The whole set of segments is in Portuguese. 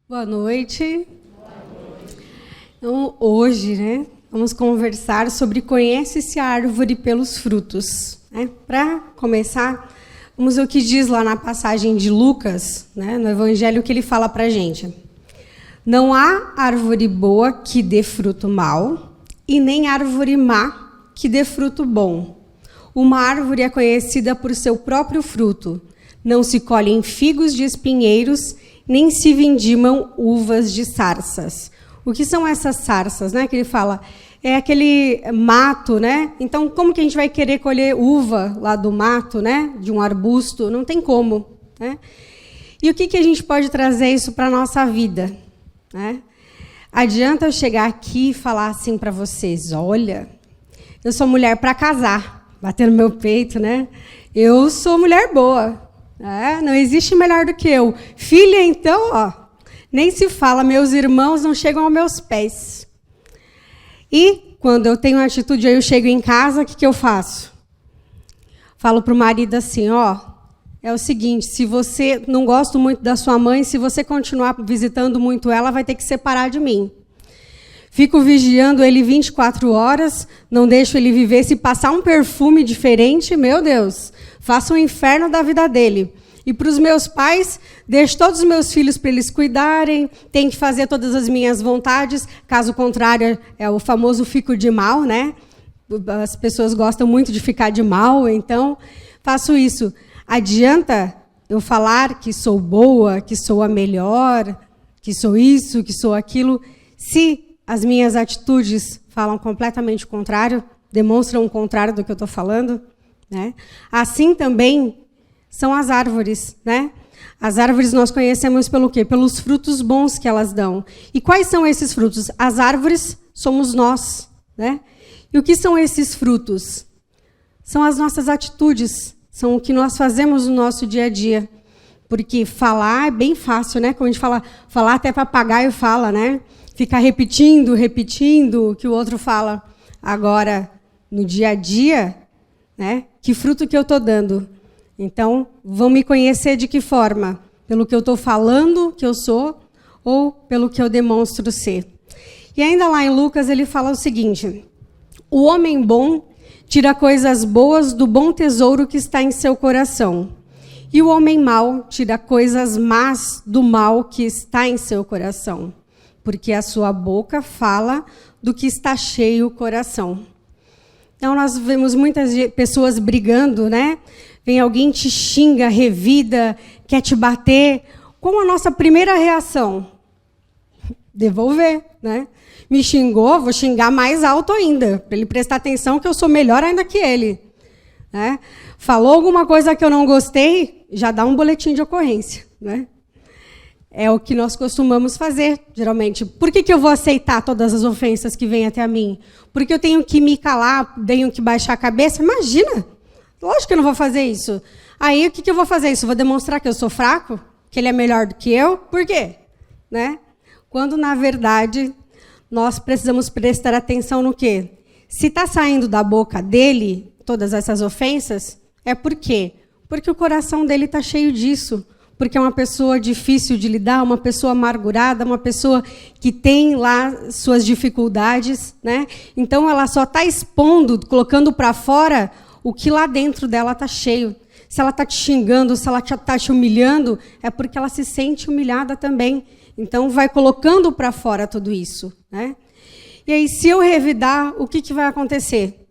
Boa noite. Então, hoje, vamos conversar sobre conhece-se a árvore pelos frutos. Para começar, vamos ver o que diz lá na passagem de Lucas, no Evangelho, que ele fala para a gente. Não há árvore boa que dê fruto mau, e nem árvore má que dê fruto bom. Uma árvore é conhecida por seu próprio fruto. Não se colhem figos de espinheiros, nem se vindimam uvas de sarças. O que são essas sarças, que ele fala? É aquele mato, Então, como que a gente vai querer colher uva lá do mato, De um arbusto? Não tem como, E o que a gente pode trazer isso para a nossa vida, Adianta eu chegar aqui e falar assim para vocês, olha, eu sou mulher para casar, bater no meu peito, Eu sou mulher boa. Não existe melhor do que eu. Filha, então, nem se fala, meus irmãos não chegam aos meus pés. E quando eu tenho uma atitude, aí eu chego em casa, o que eu faço? Falo para o marido assim, é o seguinte, se você não gosta muito da sua mãe, se você continuar visitando muito ela, vai ter que separar de mim. Fico vigiando ele 24 horas, não deixo ele viver. Se passar um perfume diferente, meu Deus, faço um inferno da vida dele. E para os meus pais, deixo todos os meus filhos para eles cuidarem, tenho que fazer todas as minhas vontades, caso contrário, é o famoso fico de mal, As pessoas gostam muito de ficar de mal, então faço isso. Adianta eu falar que sou boa, que sou a melhor, que sou isso, que sou aquilo, se as minhas atitudes falam completamente o contrário, demonstram o contrário do que eu estou falando, Assim também são as árvores, As árvores nós conhecemos pelo quê? Pelos frutos bons que elas dão. E quais são esses frutos? As árvores somos nós, E o que são esses frutos? São as nossas atitudes, são o que nós fazemos no nosso dia a dia. Porque falar é bem fácil, Como a gente falar até papagaio fala, Ficar repetindo o que o outro fala. Agora, no dia a dia, que fruto que eu estou dando? Então, vão me conhecer de que forma? Pelo que eu estou falando que eu sou ou pelo que eu demonstro ser? E ainda lá em Lucas, ele fala o seguinte, o homem bom tira coisas boas do bom tesouro que está em seu coração. E o homem mau tira coisas más do mal que está em seu coração. Porque a sua boca fala do que está cheio o coração. Então, nós vemos muitas pessoas brigando, Vem alguém, te xinga, revida, quer te bater. Qual a nossa primeira reação? Devolver, Me xingou, vou xingar mais alto ainda, para ele prestar atenção que eu sou melhor ainda que ele. Falou alguma coisa que eu não gostei, já dá um boletim de ocorrência, É o que nós costumamos fazer, geralmente. Por que eu vou aceitar todas as ofensas que vêm até mim? Porque eu tenho que me calar, tenho que baixar a cabeça? Imagina! Lógico que eu não vou fazer isso. Aí, o que eu vou fazer isso? Vou demonstrar que eu sou fraco? Que ele é melhor do que eu? Por quê? Quando, na verdade, nós precisamos prestar atenção no quê? Se está saindo da boca dele todas essas ofensas, é por quê? Porque o coração dele está cheio disso. Porque é uma pessoa difícil de lidar, uma pessoa amargurada, uma pessoa que tem lá suas dificuldades, Então, ela só está expondo, colocando para fora o que lá dentro dela está cheio. Se ela está te xingando, se ela está te humilhando, é porque ela se sente humilhada também. Então, vai colocando para fora tudo isso, E aí, se eu revidar, o que vai acontecer?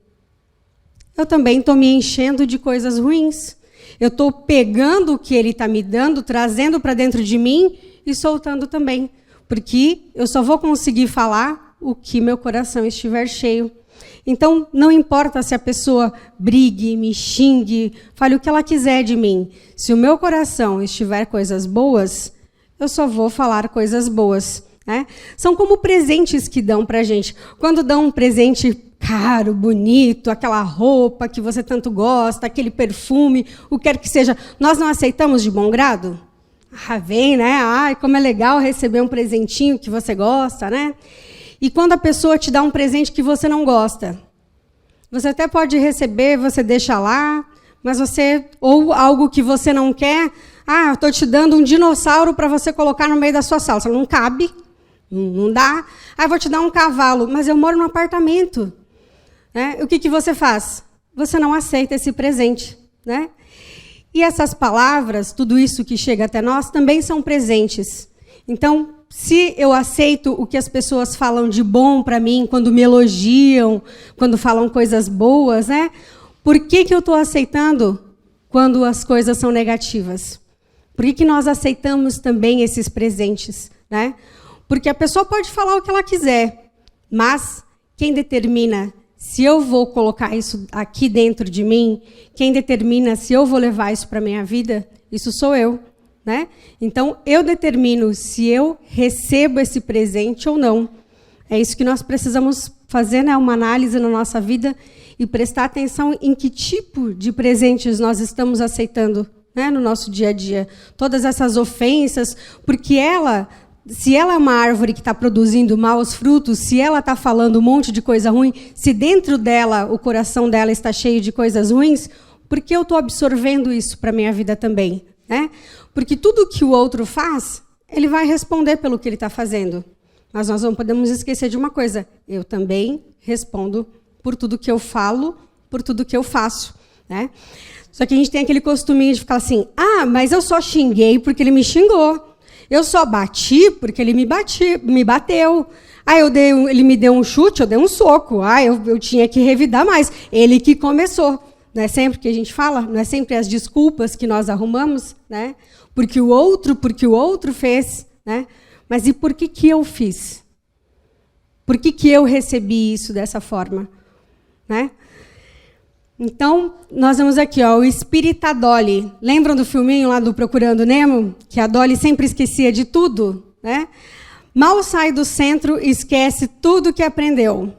Eu também estou me enchendo de coisas ruins. Eu estou pegando o que ele está me dando, trazendo para dentro de mim e soltando também. Porque eu só vou conseguir falar o que meu coração estiver cheio. Então, não importa se a pessoa brigue, me xingue, fale o que ela quiser de mim. Se o meu coração estiver coisas boas, eu só vou falar coisas boas. São como presentes que dão para a gente. Quando dão um presente caro, bonito, aquela roupa que você tanto gosta, aquele perfume, o que quer que seja, nós não aceitamos de bom grado? Vem, Ai, como é legal receber um presentinho que você gosta, E quando a pessoa te dá um presente que você não gosta, você até pode receber, você deixa lá, mas você, ou algo que você não quer, Ah, eu estou te dando um dinossauro para você colocar no meio da sua sala. Você não cabe, não dá. Ah, eu vou te dar um cavalo, mas eu moro num apartamento. Né? O que você faz? Você não aceita esse presente. Né? E essas palavras, tudo isso que chega até nós, também são presentes. Então, se eu aceito o que as pessoas falam de bom para mim, quando me elogiam, quando falam coisas boas, né? Por que eu estou aceitando quando as coisas são negativas? Por que nós aceitamos também esses presentes? Né? Porque a pessoa pode falar o que ela quiser, mas quem determina se eu vou colocar isso aqui dentro de mim, quem determina se eu vou levar isso para a minha vida, isso sou eu. Né? Então, eu determino se eu recebo esse presente ou não. É isso que nós precisamos fazer, né? Uma análise na nossa vida e prestar atenção em que tipo de presentes nós estamos aceitando, né? No nosso dia a dia. Todas essas ofensas, porque se ela é uma árvore que está produzindo maus frutos, se ela está falando um monte de coisa ruim, se dentro dela, o coração dela está cheio de coisas ruins, por que eu estou absorvendo isso para a minha vida também? Né? Porque tudo que o outro faz, ele vai responder pelo que ele está fazendo. Mas nós não podemos esquecer de uma coisa. Eu também respondo por tudo que eu falo, por tudo que eu faço. Né? Só que a gente tem aquele costuminho de ficar assim, mas eu só xinguei porque ele me xingou. Eu só bati porque ele me bateu. Ele me deu um chute, eu dei um soco. Eu tinha que revidar mais. Ele que começou. Não é sempre que a gente fala, não é sempre as desculpas que nós arrumamos, né? Porque o outro fez, né? Mas e por que eu fiz? Por que eu recebi isso dessa forma? Né? Então, nós vemos aqui, ó, o espírito da Dolly. Lembram do filminho lá do Procurando Nemo? Que a Dolly sempre esquecia de tudo, né? Mal sai do centro e esquece tudo que aprendeu.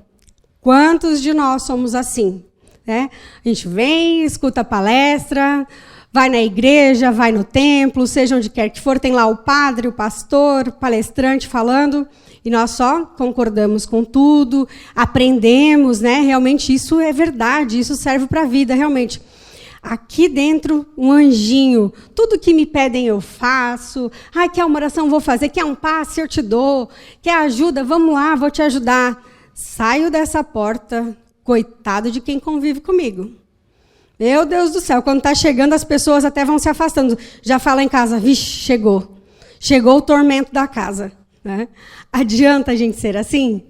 Quantos de nós somos assim? Né? A gente vem, escuta a palestra, vai na igreja, vai no templo, seja onde quer que for, tem lá o padre, o pastor, o palestrante falando, e nós só concordamos com tudo, aprendemos, né? Realmente isso é verdade, isso serve para a vida, realmente. Aqui dentro, um anjinho, tudo que me pedem eu faço, quer uma oração, vou fazer, quer um passe, eu te dou, quer ajuda, vamos lá, vou te ajudar. Saio dessa porta, coitado de quem convive comigo. Meu Deus do céu, quando está chegando, as pessoas até vão se afastando. Já fala em casa, vixe, chegou. Chegou o tormento da casa. Né? Adianta a gente ser assim?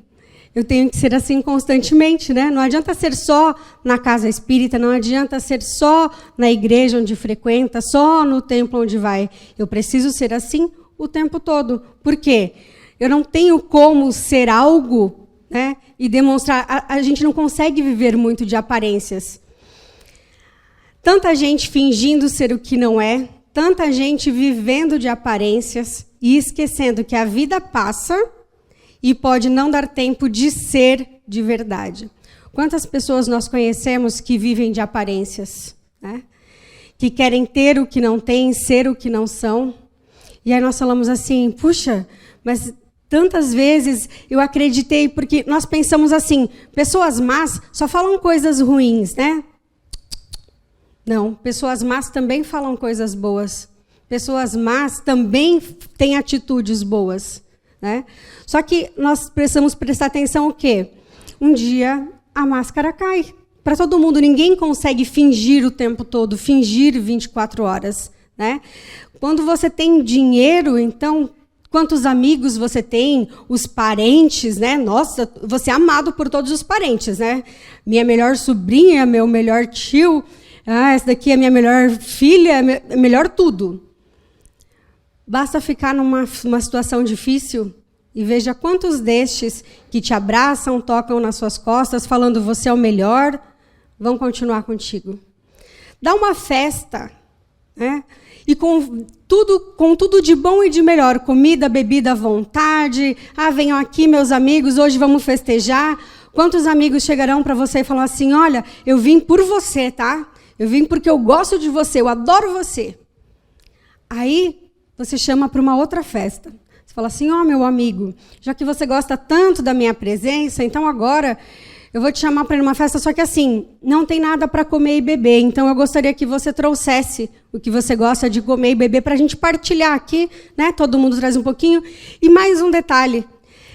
Eu tenho que ser assim constantemente. Né? Não adianta ser só na casa espírita, não adianta ser só na igreja onde frequenta, só no templo onde vai. Eu preciso ser assim o tempo todo. Por quê? Eu não tenho como ser algo, né, e demonstrar. A gente não consegue viver muito de aparências. Tanta gente fingindo ser o que não é, tanta gente vivendo de aparências e esquecendo que a vida passa e pode não dar tempo de ser de verdade. Quantas pessoas nós conhecemos que vivem de aparências, né? Que querem ter o que não têm, ser o que não são. E aí nós falamos assim, puxa, mas tantas vezes eu acreditei, porque nós pensamos assim, pessoas más só falam coisas ruins, né? Não, pessoas más também falam coisas boas. Pessoas más também têm atitudes boas. Né? Só que nós precisamos prestar atenção o quê? Um dia a máscara cai. Para todo mundo, ninguém consegue fingir o tempo todo, fingir 24 horas. Né? Quando você tem dinheiro, então, quantos amigos você tem, os parentes, né? Nossa, você é amado por todos os parentes. Né? Minha melhor sobrinha, meu melhor tio, essa daqui é minha melhor filha, melhor tudo. Basta ficar numa situação difícil e veja quantos destes que te abraçam, tocam nas suas costas, falando você é o melhor, vão continuar contigo. Dá uma festa, né? E com tudo de bom e de melhor, comida, bebida à vontade. Venham aqui, meus amigos, hoje vamos festejar. Quantos amigos chegarão para você e falam assim, olha, eu vim por você, tá? Eu vim porque eu gosto de você, eu adoro você. Aí você chama para uma outra festa. Você fala assim, meu amigo, já que você gosta tanto da minha presença, então agora eu vou te chamar para ir numa festa, só que assim, não tem nada para comer e beber, então eu gostaria que você trouxesse o que você gosta de comer e beber para a gente partilhar aqui, né? Todo mundo traz um pouquinho. E mais um detalhe,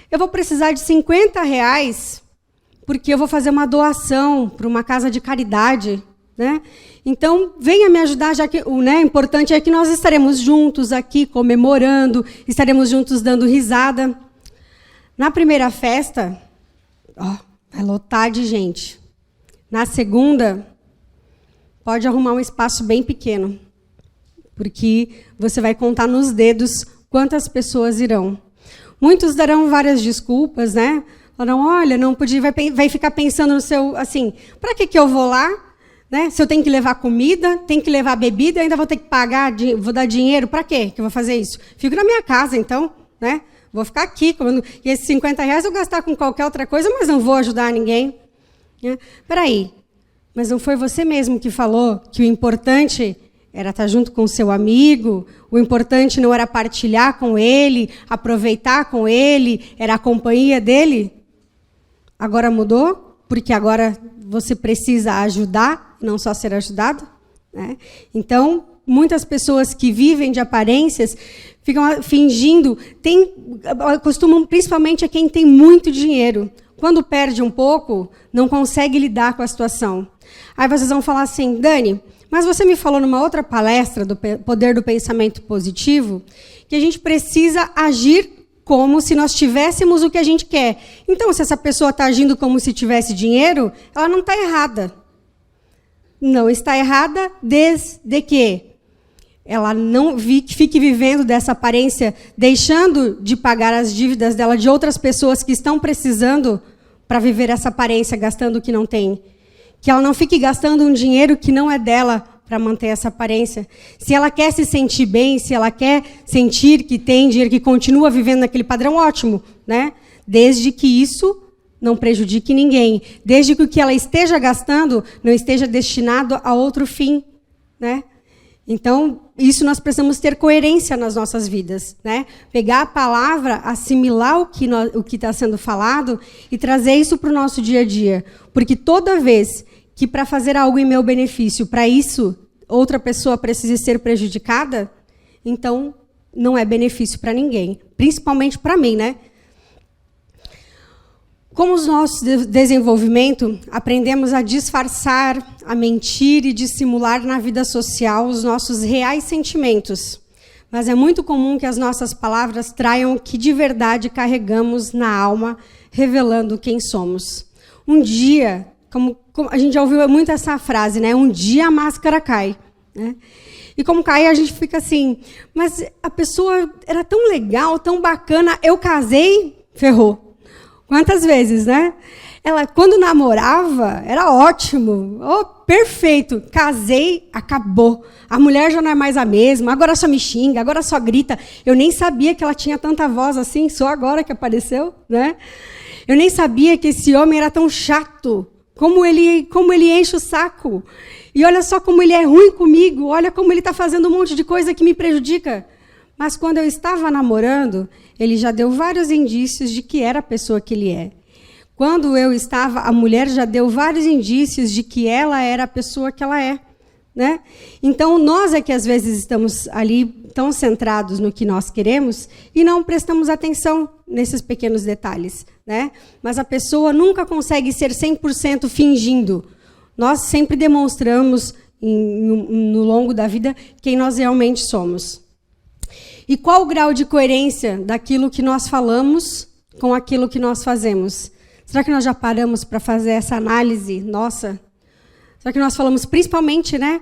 eu vou precisar de R$50, porque eu vou fazer uma doação para uma casa de caridade, né? Então, venha me ajudar, já que o importante é que nós estaremos juntos aqui, comemorando, estaremos juntos dando risada. Na primeira festa, vai lotar de gente. Na segunda, pode arrumar um espaço bem pequeno, porque você vai contar nos dedos quantas pessoas irão. Muitos darão várias desculpas, né? Falarão, olha, não podia, vai ficar pensando no seu, assim, para que eu vou lá? Né? Se eu tenho que levar comida, tenho que levar bebida, ainda vou ter que pagar, vou dar dinheiro, para quê que eu vou fazer isso? Fico na minha casa, então, né? Vou ficar aqui, comendo, e esses R$50 eu gastar com qualquer outra coisa, mas não vou ajudar ninguém. Espera aí, mas não foi você mesmo que falou que o importante era estar junto com o seu amigo, o importante não era partilhar com ele, aproveitar com ele, era a companhia dele? Agora mudou? Porque agora você precisa ajudar, não só ser ajudado, né? Então, muitas pessoas que vivem de aparências ficam fingindo, costumam, principalmente a quem tem muito dinheiro. Quando perde um pouco, não consegue lidar com a situação. Aí vocês vão falar assim, Dani, mas você me falou numa outra palestra do Poder do Pensamento Positivo que a gente precisa agir como se nós tivéssemos o que a gente quer. Então, se essa pessoa está agindo como se tivesse dinheiro, ela não está errada. Não está errada desde que ela não fique vivendo dessa aparência, deixando de pagar as dívidas dela de outras pessoas que estão precisando para viver essa aparência, gastando o que não tem. Que ela não fique gastando um dinheiro que não é dela para manter essa aparência. Se ela quer se sentir bem, se ela quer sentir que tem dinheiro, que continua vivendo naquele padrão, ótimo, né? Desde que isso não prejudique ninguém. Desde que o que ela esteja gastando não esteja destinado a outro fim, né? Então, isso nós precisamos ter coerência nas nossas vidas, né? Pegar a palavra, assimilar o que está sendo falado e trazer isso para o nosso dia a dia. Porque toda vez que para fazer algo em meu benefício, para isso, outra pessoa precise ser prejudicada, então não é benefício para ninguém. Principalmente para mim, né? Com o nosso desenvolvimento, aprendemos a disfarçar, a mentir e dissimular na vida social os nossos reais sentimentos. Mas é muito comum que as nossas palavras traiam o que de verdade carregamos na alma, revelando quem somos. Um dia, como a gente já ouviu muito essa frase, né? Um dia a máscara cai, né? E como cai, a gente fica assim, mas a pessoa era tão legal, tão bacana, eu casei, ferrou. Quantas vezes, né? Ela, quando namorava, era ótimo, perfeito. Casei, acabou. A mulher já não é mais a mesma, agora só me xinga, agora só grita. Eu nem sabia que ela tinha tanta voz assim, só agora que apareceu, né? Eu nem sabia que esse homem era tão chato, como ele enche o saco. E olha só como ele é ruim comigo, olha como ele está fazendo um monte de coisa que me prejudica. Mas quando eu estava namorando, ele já deu vários indícios de que era a pessoa que ele é. Quando eu estava, a mulher já deu vários indícios de que ela era a pessoa que ela é, né? Então, nós é que às vezes estamos ali tão centrados no que nós queremos e não prestamos atenção nesses pequenos detalhes, né? Mas a pessoa nunca consegue ser 100% fingindo. Nós sempre demonstramos, no longo da vida, quem nós realmente somos. E qual o grau de coerência daquilo que nós falamos com aquilo que nós fazemos? Será que nós já paramos para fazer essa análise nossa? Será que nós falamos principalmente, né?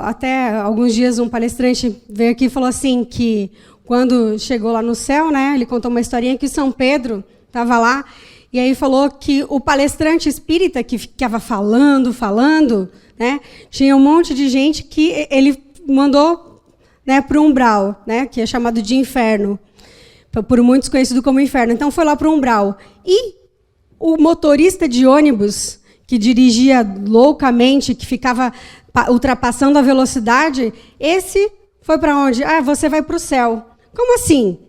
Até alguns dias um palestrante veio aqui e falou assim que quando chegou lá no céu, né? Ele contou uma historinha que São Pedro estava lá e aí falou que o palestrante espírita que ficava falando, né? Tinha um monte de gente que ele mandou, né, para o umbral, né, que é chamado de inferno, por muitos conhecido como inferno. Então, foi lá para o umbral. E o motorista de ônibus, que dirigia loucamente, que ficava ultrapassando a velocidade, esse foi para onde? Ah, você vai para o céu. Como assim?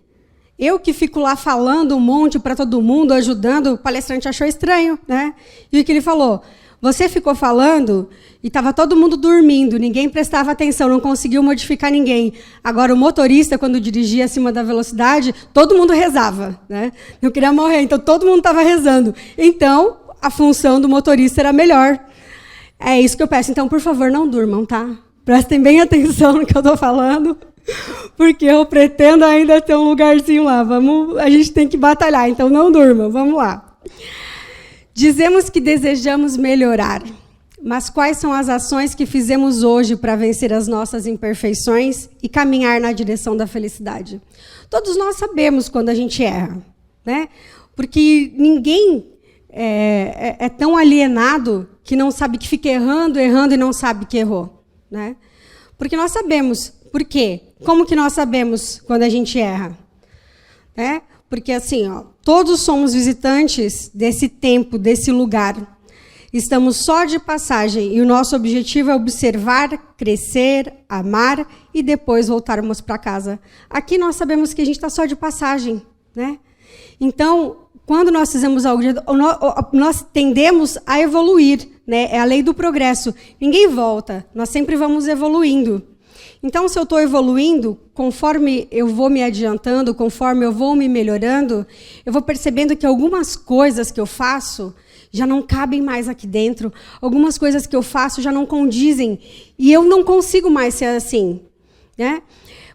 Eu que fico lá falando um monte para todo mundo, ajudando, o palestrante achou estranho, né? E o que ele falou? Você ficou falando e estava todo mundo dormindo, ninguém prestava atenção, não conseguiu modificar ninguém. Agora, o motorista, quando dirigia acima da velocidade, todo mundo rezava, né? Não queria morrer, então todo mundo estava rezando. Então, a função do motorista era melhor. É isso que eu peço. Então, por favor, não durmam, tá? Prestem bem atenção no que eu estou falando, porque eu pretendo ainda ter um lugarzinho lá. A gente tem que batalhar, então não durmam, vamos lá. Dizemos que desejamos melhorar, mas quais são as ações que fizemos hoje para vencer as nossas imperfeições e caminhar na direção da felicidade? Todos nós sabemos quando a gente erra, né? Porque ninguém é tão alienado que não sabe que fica errando e não sabe que errou, né? Porque nós sabemos. Por quê? Como que nós sabemos quando a gente erra? Né? Porque, assim, todos somos visitantes desse tempo, desse lugar. Estamos só de passagem e o nosso objetivo é observar, crescer, amar e depois voltarmos para casa. Aqui nós sabemos que a gente está só de passagem, né? Então, quando nós fizemos algo, nós tendemos a evoluir, né? É a lei do progresso. Ninguém volta, nós sempre vamos evoluindo. Então, se eu estou evoluindo, conforme eu vou me adiantando, conforme eu vou me melhorando, eu vou percebendo que algumas coisas que eu faço já não cabem mais aqui dentro, algumas coisas que eu faço já não condizem, e eu não consigo mais ser assim, né?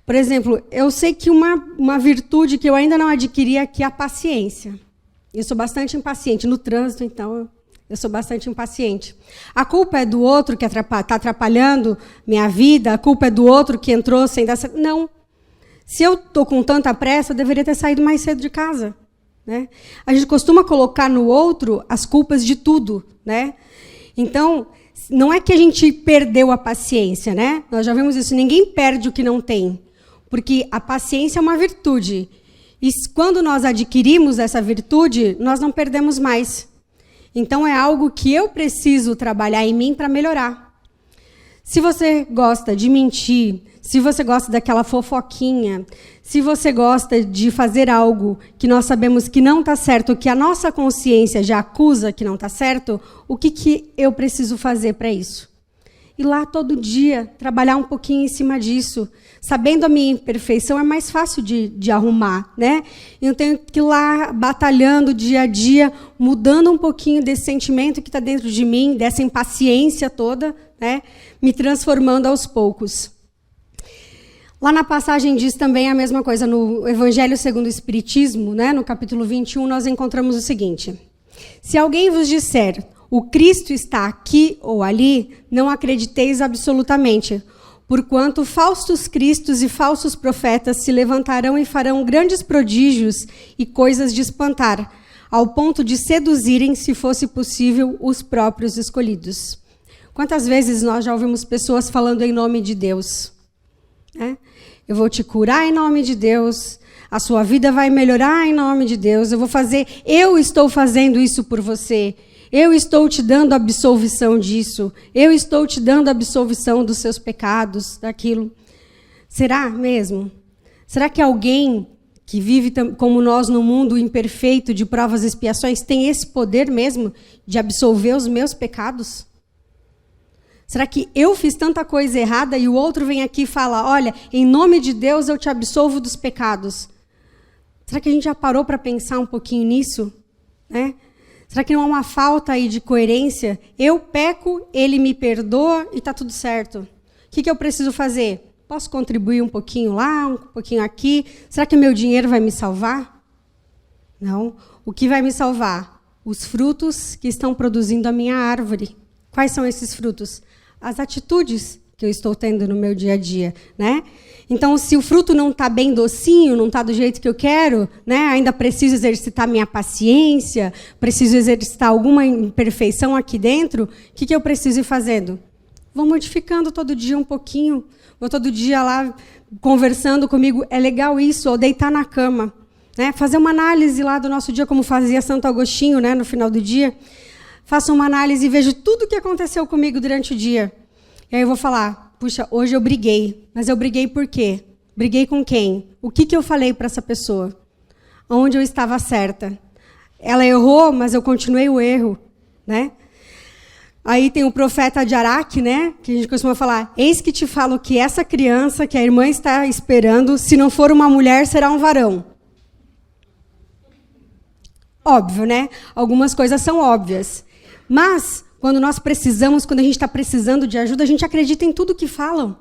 Por exemplo, eu sei que uma virtude que eu ainda não adquiri aqui é a paciência. Eu sou bastante impaciente no trânsito, então eu sou bastante impaciente. A culpa é do outro que está atrapalhando minha vida? A culpa é do outro que entrou sem dar certo? Não. Se eu estou com tanta pressa, eu deveria ter saído mais cedo de casa, né? A gente costuma colocar no outro as culpas de tudo, né? Então, não é que a gente perdeu a paciência, né? Nós já vimos isso. Ninguém perde o que não tem, porque a paciência é uma virtude. E quando nós adquirimos essa virtude, nós não perdemos mais. Então, é algo que eu preciso trabalhar em mim para melhorar. Se você gosta de mentir, se você gosta daquela fofoquinha, se você gosta de fazer algo que nós sabemos que não está certo, que a nossa consciência já acusa que não está certo, o que eu preciso fazer para isso? Ir lá todo dia, trabalhar um pouquinho em cima disso. Sabendo a minha imperfeição, é mais fácil de arrumar, né? Eu tenho que ir lá batalhando dia a dia, mudando um pouquinho desse sentimento que está dentro de mim, dessa impaciência toda, né? Me transformando aos poucos. Lá na passagem diz também a mesma coisa, no Evangelho segundo o Espiritismo, né? No capítulo 21, nós encontramos o seguinte: se alguém vos disser, o Cristo está aqui ou ali, não acrediteis absolutamente, porquanto falsos cristos e falsos profetas se levantarão e farão grandes prodígios e coisas de espantar, ao ponto de seduzirem, se fosse possível, os próprios escolhidos. Quantas vezes nós já ouvimos pessoas falando em nome de Deus? Eu vou te curar em nome de Deus, a sua vida vai melhorar em nome de Deus, eu estou fazendo isso por você. Eu estou te dando absolvição disso. Eu estou te dando absolvição dos seus pecados, daquilo. Será mesmo? Será que alguém que vive como nós no mundo imperfeito de provas e expiações tem esse poder mesmo de absolver os meus pecados? Será que eu fiz tanta coisa errada e o outro vem aqui e fala, olha, em nome de Deus eu te absolvo dos pecados? Será que a gente já parou para pensar um pouquinho nisso? Né? Será que não há uma falta aí de coerência? Eu peco, ele me perdoa e está tudo certo. O que eu preciso fazer? Posso contribuir um pouquinho lá, um pouquinho aqui? Será que o meu dinheiro vai me salvar? Não. O que vai me salvar? Os frutos que estão produzindo a minha árvore. Quais são esses frutos? As atitudes que eu estou tendo no meu dia a dia, né? Então, se o fruto não está bem docinho, não está do jeito que eu quero, né? Ainda preciso exercitar minha paciência, preciso exercitar alguma imperfeição aqui dentro, o que eu preciso ir fazendo? Vou modificando todo dia um pouquinho, vou todo dia lá conversando comigo, é legal isso, ou deitar na cama, né? Fazer uma análise lá do nosso dia, como fazia Santo Agostinho, né? No final do dia. Faço uma análise e vejo tudo o que aconteceu comigo durante o dia. E aí eu vou falar, puxa, hoje eu briguei. Mas eu briguei por quê? Briguei com quem? O que eu falei para essa pessoa? onde eu estava certa. Ela errou, mas eu continuei o erro, né? Aí tem o profeta de Araque, né? Que a gente costuma falar: eis que te falo que essa criança que a irmã está esperando, se não for uma mulher, será um varão. Óbvio, né? Algumas coisas são óbvias. Mas, quando nós precisamos, quando a gente está precisando de ajuda, a gente acredita em tudo que falam.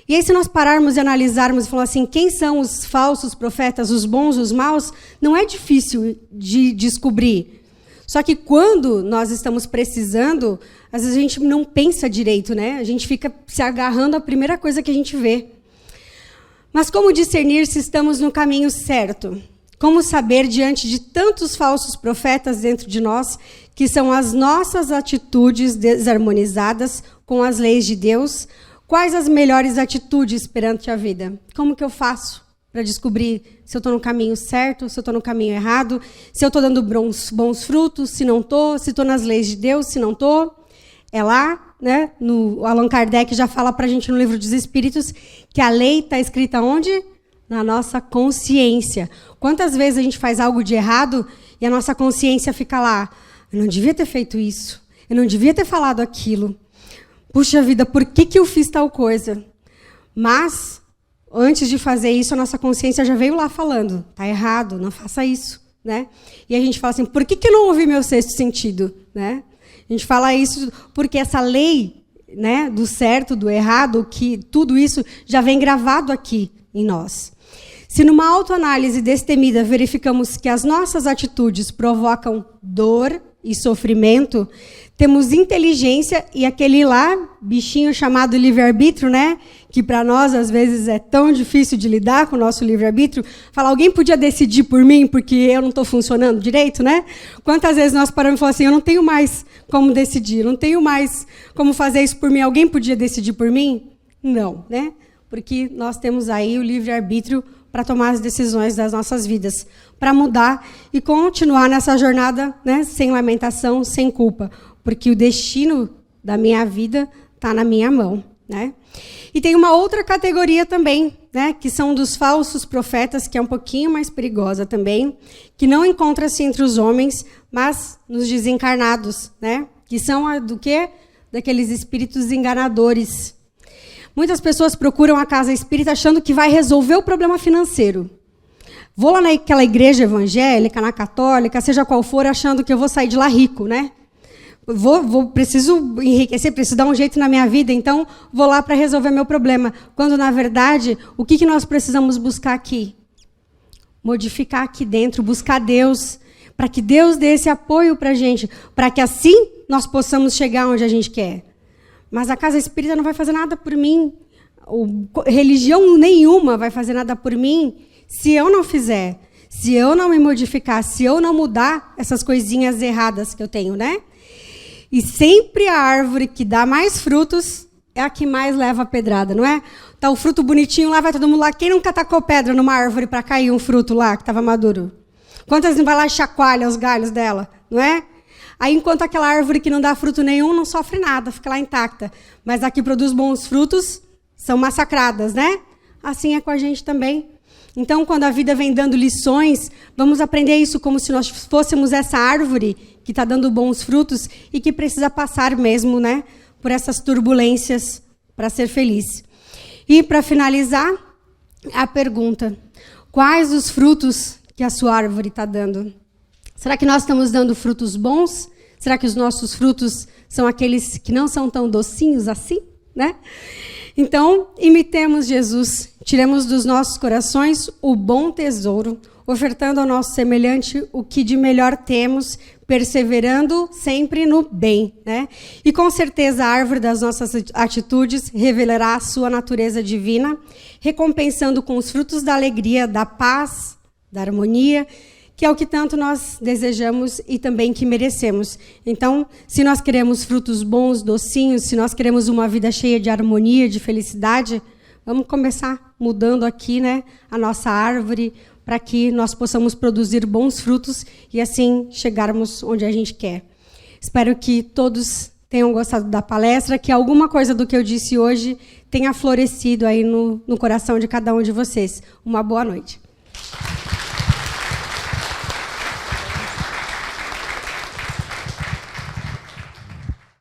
E aí, se nós pararmos e analisarmos e falar assim, quem são os falsos profetas, os bons, os maus, não é difícil de descobrir. Só que quando nós estamos precisando, às vezes a gente não pensa direito, né? A gente fica se agarrando à primeira coisa que a gente vê. Mas como discernir se estamos no caminho certo? Como saber, diante de tantos falsos profetas dentro de nós, que são as nossas atitudes desarmonizadas com as leis de Deus, quais as melhores atitudes perante a vida? Como que eu faço para descobrir se eu estou no caminho certo, se eu estou no caminho errado, se eu estou dando bons frutos, se não estou, se estou nas leis de Deus, se não estou? É lá, né? O Allan Kardec já fala para a gente no Livro dos Espíritos que a lei está escrita onde? Na nossa consciência. Quantas vezes a gente faz algo de errado e a nossa consciência fica lá? Eu não devia ter feito isso. Eu não devia ter falado aquilo. Puxa vida, por que eu fiz tal coisa? Mas, antes de fazer isso, a nossa consciência já veio lá falando. Está errado, não faça isso. Né? E a gente fala assim, por que eu não ouvi meu sexto sentido? Né? A gente fala isso porque essa lei, né, do certo, do errado, que tudo isso já vem gravado aqui em nós. Se numa autoanálise destemida verificamos que as nossas atitudes provocam dor e sofrimento, temos inteligência e aquele lá, bichinho chamado livre-arbítrio, né? Que para nós, às vezes, é tão difícil de lidar com o nosso livre-arbítrio. Falar, alguém podia decidir por mim porque eu não estou funcionando direito, né? Quantas vezes nós paramos e falamos assim, eu não tenho mais como decidir, não tenho mais como fazer isso por mim. Alguém podia decidir por mim? Não, né? Porque nós temos aí o livre-arbítrio para tomar as decisões das nossas vidas, para mudar e continuar nessa jornada, né, sem lamentação, sem culpa, porque o destino da minha vida está na minha mão. Né? E tem uma outra categoria também, né, que são dos falsos profetas, que é um pouquinho mais perigosa também, que não encontra-se entre os homens, mas nos desencarnados, né, que são do quê? Daqueles espíritos enganadores. Muitas pessoas procuram a casa espírita achando que vai resolver o problema financeiro. Vou lá naquela igreja evangélica, na católica, seja qual for, achando que eu vou sair de lá rico, né? Preciso enriquecer, preciso dar um jeito na minha vida, então vou lá para resolver meu problema. Quando, na verdade, o que nós precisamos buscar aqui? Modificar aqui dentro, buscar Deus, para que Deus dê esse apoio para a gente, para que assim nós possamos chegar onde a gente quer. Mas a casa espírita não vai fazer nada por mim, religião nenhuma vai fazer nada por mim se eu não fizer, se eu não me modificar, se eu não mudar essas coisinhas erradas que eu tenho, né? E sempre a árvore que dá mais frutos é a que mais leva a pedrada, não é? Tá o fruto bonitinho lá, vai todo mundo lá. Quem nunca tacou pedra numa árvore para cair um fruto lá que estava maduro? Quantas vezes vai lá e chacoalha os galhos dela, não é? Aí, enquanto aquela árvore que não dá fruto nenhum, não sofre nada, fica lá intacta. Mas a que produz bons frutos são massacradas, né? Assim é com a gente também. Então, quando a vida vem dando lições, vamos aprender isso como se nós fôssemos essa árvore que está dando bons frutos e que precisa passar mesmo, né, por essas turbulências para ser feliz. E, para finalizar, a pergunta: quais os frutos que a sua árvore está dando? Será que nós estamos dando frutos bons? Será que os nossos frutos são aqueles que não são tão docinhos assim, né? Então, imitemos Jesus, tiremos dos nossos corações o bom tesouro, ofertando ao nosso semelhante o que de melhor temos, perseverando sempre no bem, né? E com certeza a árvore das nossas atitudes revelará a sua natureza divina, recompensando com os frutos da alegria, da paz, da harmonia, que é o que tanto nós desejamos e também que merecemos. Então, se nós queremos frutos bons, docinhos, se nós queremos uma vida cheia de harmonia, de felicidade, vamos começar mudando aqui, né, a nossa árvore, para que nós possamos produzir bons frutos e assim chegarmos onde a gente quer. Espero que todos tenham gostado da palestra, que alguma coisa do que eu disse hoje tenha florescido aí no coração de cada um de vocês. Uma boa noite.